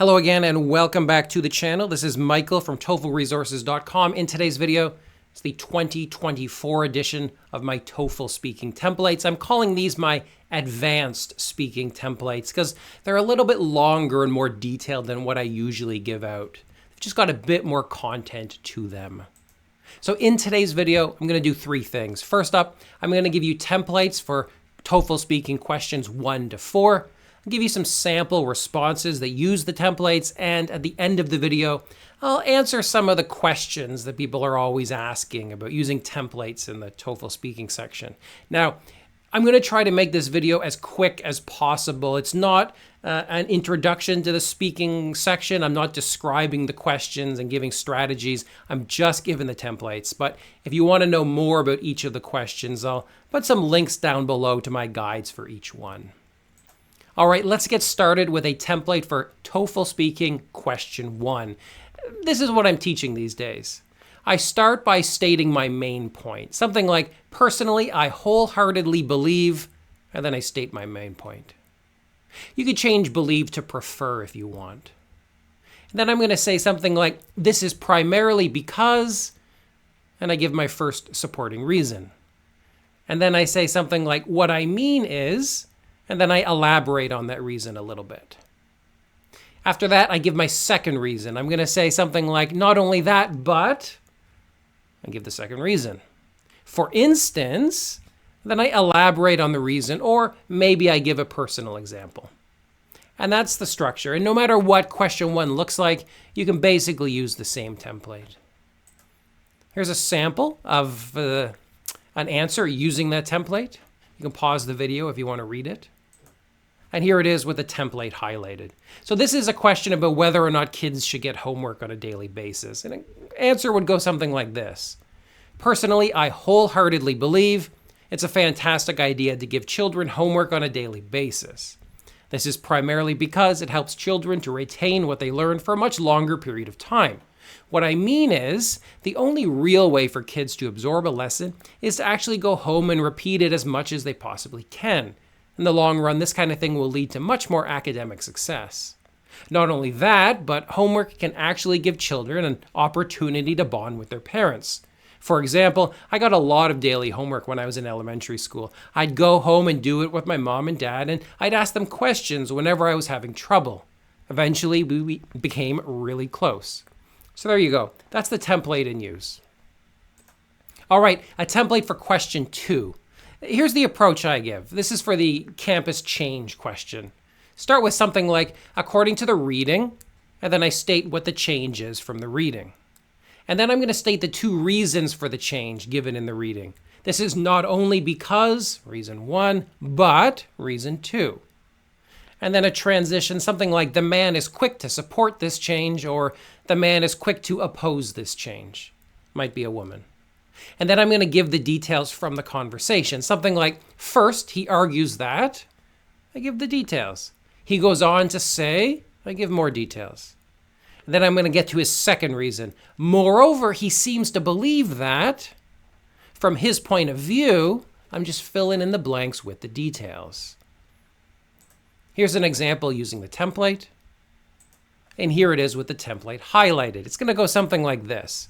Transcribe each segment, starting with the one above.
Hello again and welcome back to the channel. This is Michael from TOEFLresources.com. In today's video, it's the 2024 edition of my TOEFL speaking templates. I'm calling these my advanced speaking templates because they're a little bit longer and more detailed than what I usually give out. They've just got a bit more content to them. So in today's video, I'm going to do three things. First up, I'm going to give you templates for TOEFL speaking questions 1 to 4. I'll give you some sample responses that use the templates, and at the end of the video, I'll answer some of the questions that people are always asking about using templates in the TOEFL speaking section. Now, I'm going to try to make this video as quick as possible. It's not an introduction to the speaking section. I'm not describing the questions and giving strategies. I'm just giving the templates. But if you want to know more about each of the questions, I'll put some links down below to my guides for each one. All right, let's get started with a template for TOEFL speaking question 1. This is what I'm teaching these days. I start by stating my main point. Something like, personally, I wholeheartedly believe, and then I state my main point. You could change believe to prefer if you want. And then I'm going to say something like, this is primarily because, and I give my first supporting reason. And then I say something like, what I mean is, and then I elaborate on that reason a little bit. After that, I give my second reason. I'm going to say something like, not only that, but, I give the second reason. For instance, then I elaborate on the reason, or maybe I give a personal example. And that's the structure. And no matter what question 1 looks like, you can basically use the same template. Here's a sample of an answer using that template. You can pause the video if you want to read it. And here it is with the template highlighted. So this is a question about whether or not kids should get homework on a daily basis. And an answer would go something like this. Personally, I wholeheartedly believe it's a fantastic idea to give children homework on a daily basis. This is primarily because it helps children to retain what they learn for a much longer period of time. What I mean is, the only real way for kids to absorb a lesson is to actually go home and repeat it as much as they possibly can. In the long run, this kind of thing will lead to much more academic success. Not only that, but homework can actually give children an opportunity to bond with their parents. For example, I got a lot of daily homework when I was in elementary school. I'd go home and do it with my mom and dad, and I'd ask them questions whenever I was having trouble. Eventually, we became really close. So there you go. That's the template in use. All right, a template for question 2. Here's the approach I give. This is for the campus change question. Start with something like, according to the reading, and then I state what the change is from the reading. And then I'm going to state the 2 reasons for the change given in the reading. This is not only because, reason 1, but reason 2. And then a transition, something like, the man is quick to support this change, or the man is quick to oppose this change. Might be a woman. And then I'm going to give the details from the conversation. Something like, first, he argues that. I give the details. He goes on to say, I give more details. And then I'm going to get to his second reason. Moreover, he seems to believe that. From his point of view, I'm just filling in the blanks with the details. Here's an example using the template. And here it is with the template highlighted. It's going to go something like this.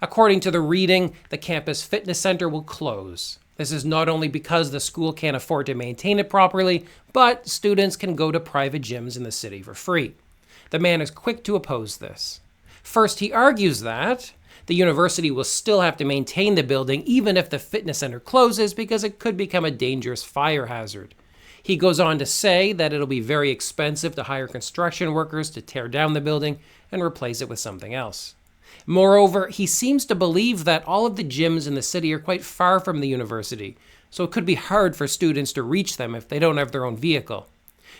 According to the reading, the campus fitness center will close. This is not only because the school can't afford to maintain it properly, but students can go to private gyms in the city for free. The man is quick to oppose this. First, he argues that the university will still have to maintain the building even if the fitness center closes because it could become a dangerous fire hazard. He goes on to say that it'll be very expensive to hire construction workers to tear down the building and replace it with something else. Moreover, he seems to believe that all of the gyms in the city are quite far from the university, so it could be hard for students to reach them if they don't have their own vehicle.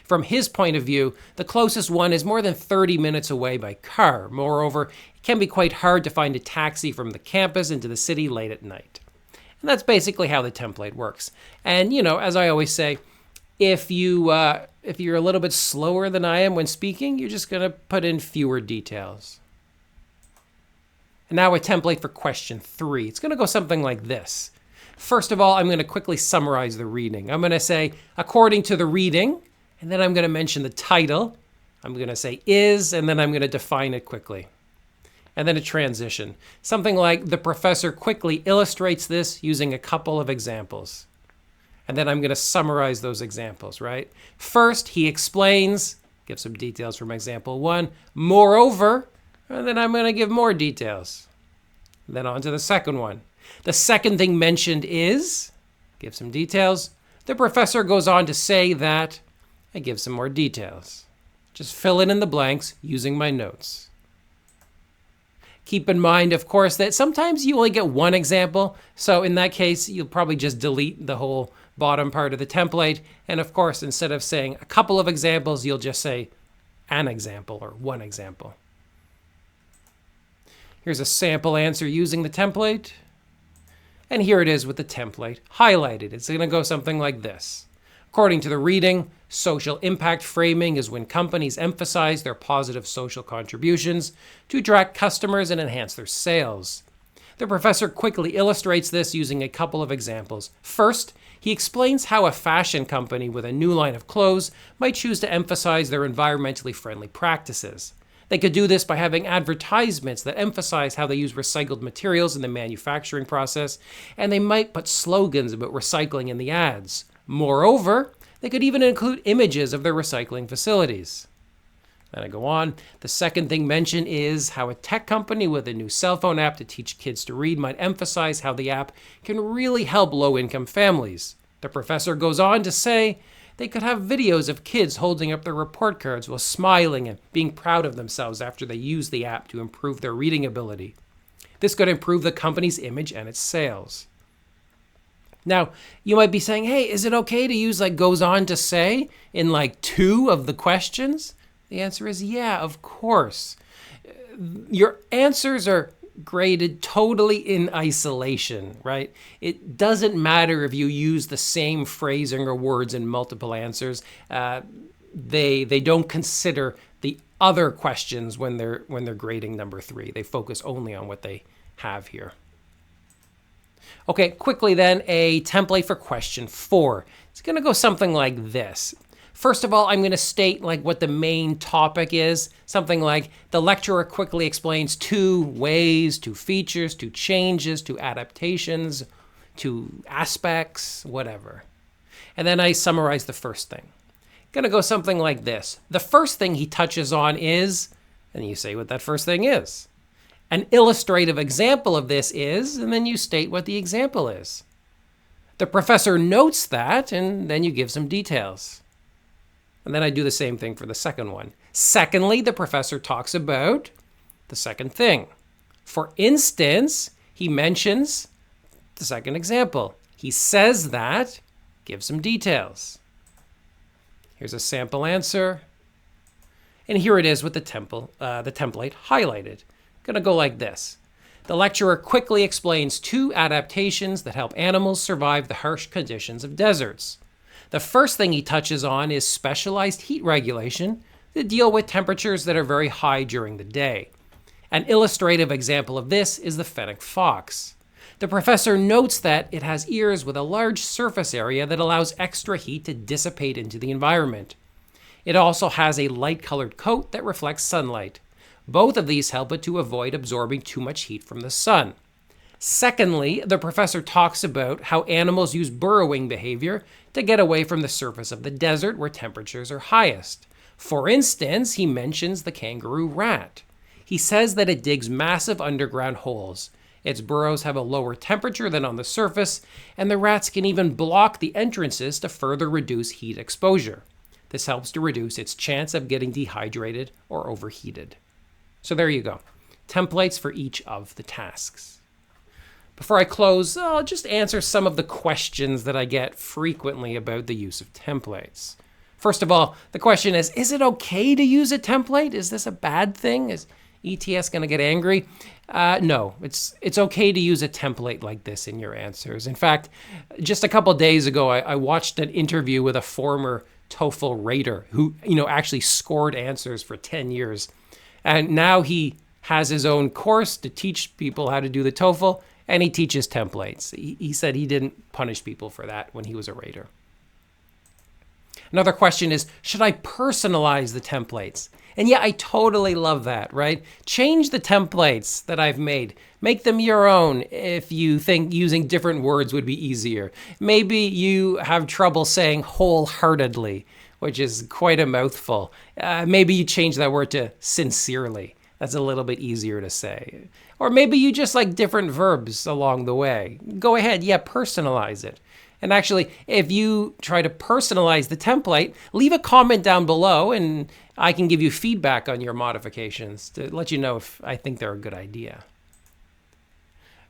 From his point of view, the closest one is more than 30 minutes away by car. Moreover, it can be quite hard to find a taxi from the campus into the city late at night. And that's basically how the template works. And, as I always say, if you're a little bit slower than I am when speaking, you're just going to put in fewer details. And now a template for question 3. It's going to go something like this. First of all, I'm going to quickly summarize the reading. I'm going to say, according to the reading, and then I'm going to mention the title, I'm going to say is, and then I'm going to define it quickly. And then a transition. Something like the professor quickly illustrates this using a couple of examples. And then I'm going to summarize those examples, right? First, he explains, give some details from example 1. Moreover, and then I'm going to give more details. Then on to the second one. The second thing mentioned is, give some details. The professor goes on to say that, I give some more details. Just fill in the blanks using my notes. Keep in mind, of course, that sometimes you only get one example. So in that case, you'll probably just delete the whole bottom part of the template. And of course, instead of saying a couple of examples, you'll just say an example or one example. Here's a sample answer using the template. And here it is with the template highlighted. It's going to go something like this. According to the reading, social impact framing is when companies emphasize their positive social contributions to attract customers and enhance their sales. The professor quickly illustrates this using a couple of examples. First, he explains how a fashion company with a new line of clothes might choose to emphasize their environmentally friendly practices. They could do this by having advertisements that emphasize how they use recycled materials in the manufacturing process, and they might put slogans about recycling in the ads. Moreover, they could even include images of their recycling facilities. Then I go on. The second thing mentioned is how a tech company with a new cell phone app to teach kids to read might emphasize how the app can really help low-income families. The professor goes on to say they could have videos of kids holding up their report cards while smiling and being proud of themselves after they use the app to improve their reading ability. This could improve the company's image and its sales. Now, you might be saying, hey, is it okay to use like goes on to say in like 2 of the questions? The answer is yeah, of course. Your answers are graded totally in isolation, right? It doesn't matter if you use the same phrasing or words in multiple answers. They don't consider the other questions when they're grading number 3. They focus only on what they have here. Okay, quickly then, a template for question 4. It's going to go something like this. First of all, I'm going to state like what the main topic is. Something like the lecturer quickly explains 2 ways, 2 features, 2 changes, 2 adaptations, 2 aspects, whatever. And then I summarize the first thing. Going to go something like this. The first thing he touches on is, and you say what that first thing is. An illustrative example of this is, and then you state what the example is. The professor notes that, and then you give some details. And then I do the same thing for the second one. Secondly, the professor talks about the second thing. For instance, he mentions the second example. He says that, give some details. Here's a sample answer. And here it is with the template highlighted. Going to go like this. The lecturer quickly explains 2 adaptations that help animals survive the harsh conditions of deserts. The first thing he touches on is specialized heat regulation to deal with temperatures that are very high during the day. An illustrative example of this is the fennec fox. The professor notes that it has ears with a large surface area that allows extra heat to dissipate into the environment. It also has a light-colored coat that reflects sunlight. Both of these help it to avoid absorbing too much heat from the sun. Secondly, the professor talks about how animals use burrowing behavior to get away from the surface of the desert where temperatures are highest. For instance, he mentions the kangaroo rat. He says that it digs massive underground holes. Its burrows have a lower temperature than on the surface, and the rats can even block the entrances to further reduce heat exposure. This helps to reduce its chance of getting dehydrated or overheated. So there you go. Templates for each of the tasks. Before I close, I'll just answer some of the questions that I get frequently about the use of templates. First of all, the question is it okay to use a template? Is this a bad thing? Is ETS going to get angry? No, it's okay to use a template like this in your answers. In fact, just a couple days ago, I watched an interview with a former TOEFL rater who, actually scored answers for 10 years. And now he has his own course to teach people how to do the TOEFL, and he teaches templates. He said he didn't punish people for that when he was a rater. Another question is, should I personalize the templates? And yeah, I totally love that, right? Change the templates that I've made. Make them your own if you think using different words would be easier. Maybe you have trouble saying wholeheartedly, which is quite a mouthful. Maybe you change that word to sincerely. That's a little bit easier to say. Or maybe you just like different verbs along the way. Go ahead, yeah, personalize it. And actually, if you try to personalize the template, leave a comment down below and I can give you feedback on your modifications to let you know if I think they're a good idea.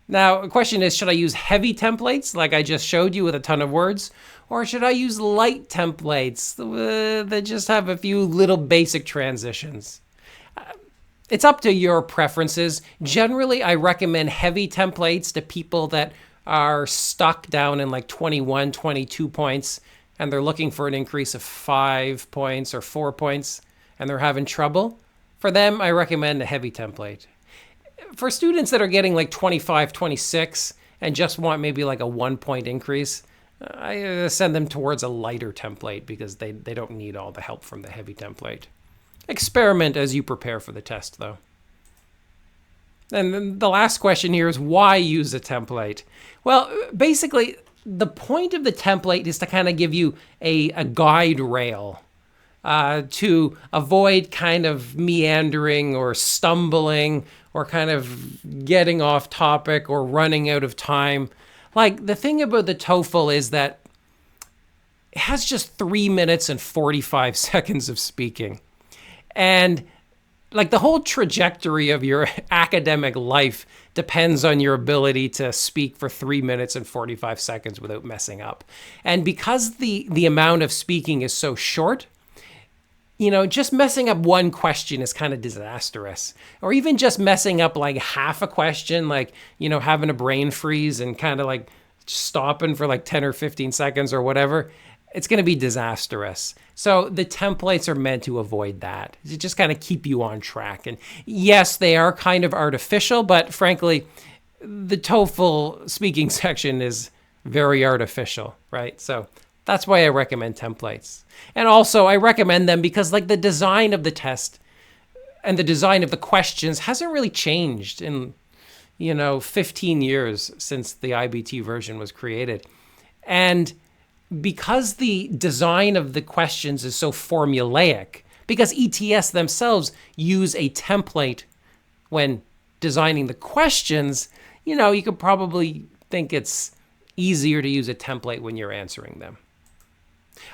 Now, the question is, should I use heavy templates like I just showed you with a ton of words? Or should I use light templates that just have a few little basic transitions? It's up to your preferences. Generally, I recommend heavy templates to people that are stuck down in like 21, 22 points, and they're looking for an increase of 5 points or 4 points, and they're having trouble. For them, I recommend a heavy template. For students that are getting like 25, 26, and just want maybe like a 1 point increase, I send them towards a lighter template because they don't need all the help from the heavy template. Experiment as you prepare for the test, though. And then the last question here is, why use a template? Well, basically, the point of the template is to kind of give you a guide rail to avoid kind of meandering or stumbling or kind of getting off topic or running out of time. Like, the thing about the TOEFL is that it has just 3 minutes and 45 seconds of speaking. And like the whole trajectory of your academic life depends on your ability to speak for 3 minutes and 45 seconds without messing up. And because the amount of speaking is so short, just messing up one question is kind of disastrous. Or even just messing up like half a question, like, having a brain freeze and kind of like stopping for like 10 or 15 seconds or whatever, it's going to be disastrous. So the templates are meant to avoid that, to just kind of keep you on track. And yes, they are kind of artificial, but frankly, the TOEFL speaking section is very artificial, right? So that's why I recommend templates. And also I recommend them because like the design of the test and the design of the questions hasn't really changed in, 15 years since the IBT version was created. And because the design of the questions is so formulaic, because ETS themselves use a template when designing the questions, you could probably think it's easier to use a template when you're answering them.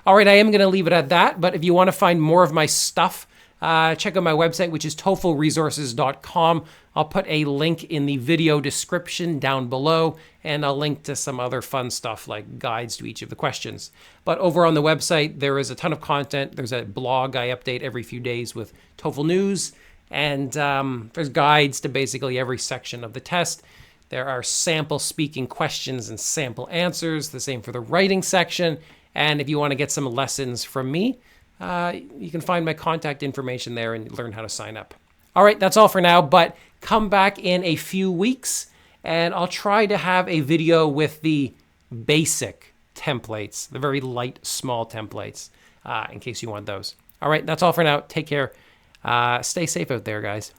All right, I am going to leave it at that, but if you want to find more of my stuff, check out my website, which is TOEFLresources.com. I'll put a link in the video description down below, and I'll link to some other fun stuff like guides to each of the questions. But over on the website, there is a ton of content. There's a blog I update every few days with TOEFL news, and there's guides to basically every section of the test. There are sample speaking questions and sample answers, the same for the writing section. And if you want to get some lessons from me, you can find my contact information there and learn how to sign up. All right, that's all for now, but come back in a few weeks and I'll try to have a video with the basic templates, the very light, small templates, in case you want those. All right, that's all for now. Take care. Stay safe out there, guys.